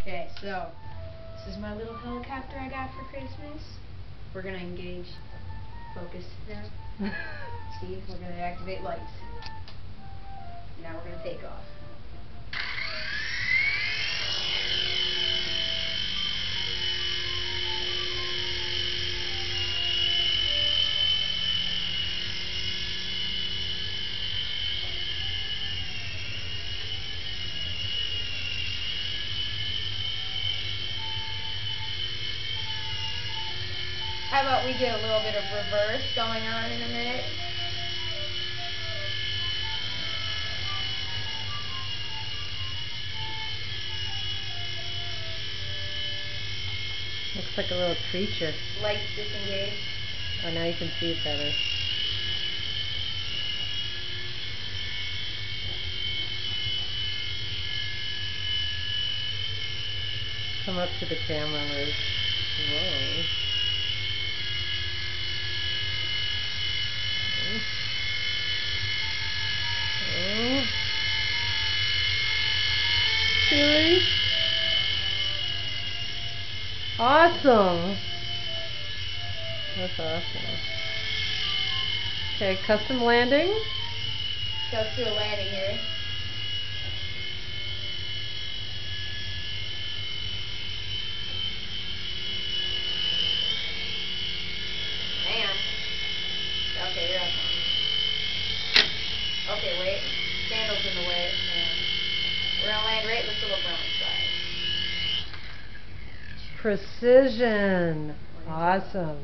Okay, so this is my little helicopter I got for Christmas. We're gonna engage focus now. See, we're gonna activate lights. Now we're gonna take off. How about we get a little bit of reverse going on in a minute? Looks like a little creature. Lights disengaged. Oh, now you can see it better. Come up to the camera, Liz. Whoa. Oh. Really? Awesome. That's awesome. Okay, custom landing. Let's do a landing here. Hang on. Okay, you're up. Okay, wait. Candle's in the way. We're gonna land right in this little brown side. Precision. Awesome.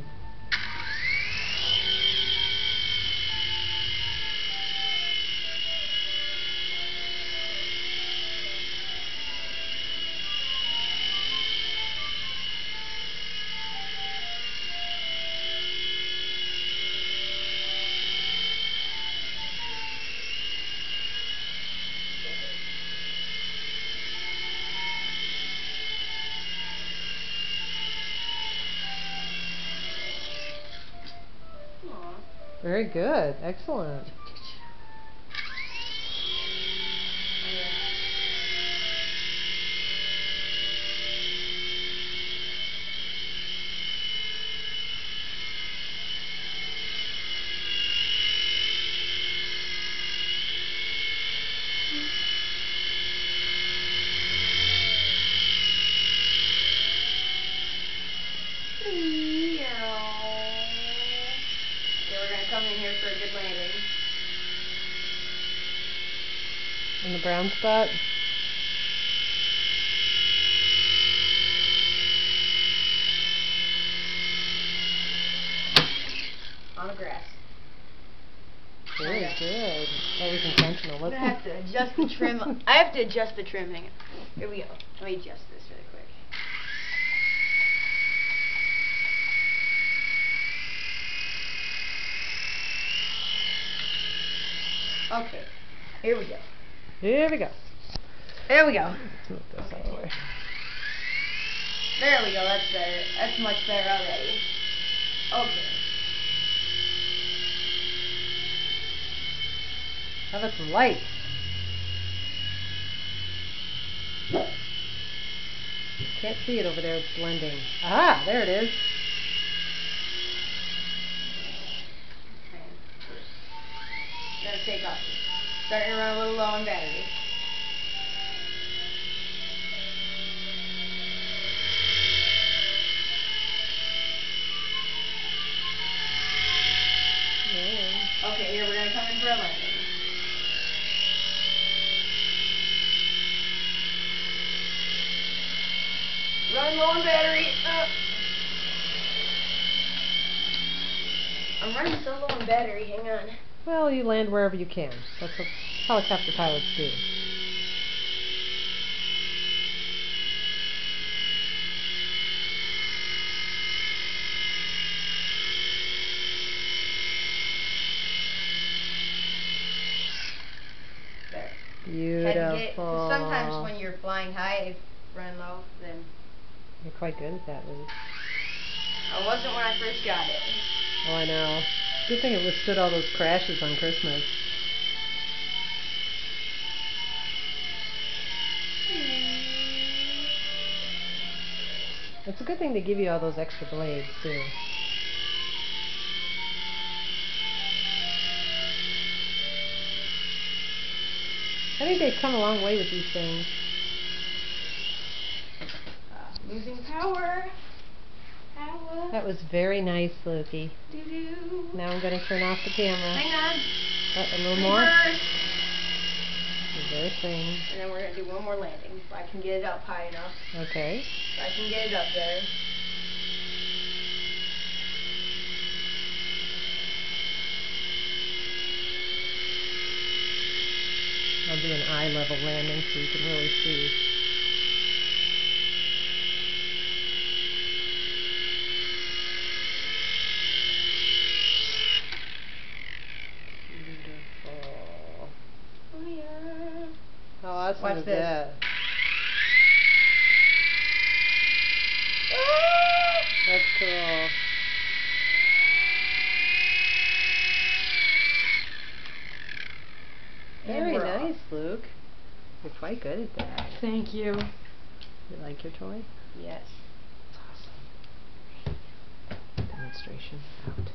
Very good. Excellent. Come in here for a good landing. In the brown spot? On the grass. Very good. That was intentional. I'm gonna have to adjust the trim. I have to adjust the trim. Hang on. Here we go. Let me adjust this really quick. Okay, here we go. Here we go. There we go. Let's move this out of the way. There we go, that's better. That's much better already. Okay. How about some lights? Can't see it over there, it's blending. Ah, there it is. Gonna take off. Starting to run a little low on battery. Okay, here we're gonna come in for a landing. Run low on battery. I'm running so low on battery. Hang on. Well, you land wherever you can. That's what helicopter pilots do. There. Beautiful. Sometimes when you're flying high, if you run low, then... You're quite good at that, Liz. I wasn't when I first got it. Oh, I know. Good thing it withstood all those crashes on Christmas. It's a good thing they give you all those extra blades, too. I think they've come a long way with these things. Losing power. Power. That was very nice, Lukey. Doo-doo. Now I'm going to turn off the camera. Hang on. A little more. Reverse. Reversing. And then we're going to do one more landing if I can get it up high enough. Okay. If I can get it up there. I'll do an eye level landing so you can really see. Beautiful. Oh yeah. How awesome Watch is this. that? That's cool. Very we're off. nice, Luke. You're quite good at that. Thank you. You like your toy? Yes. It's awesome. Demonstration out.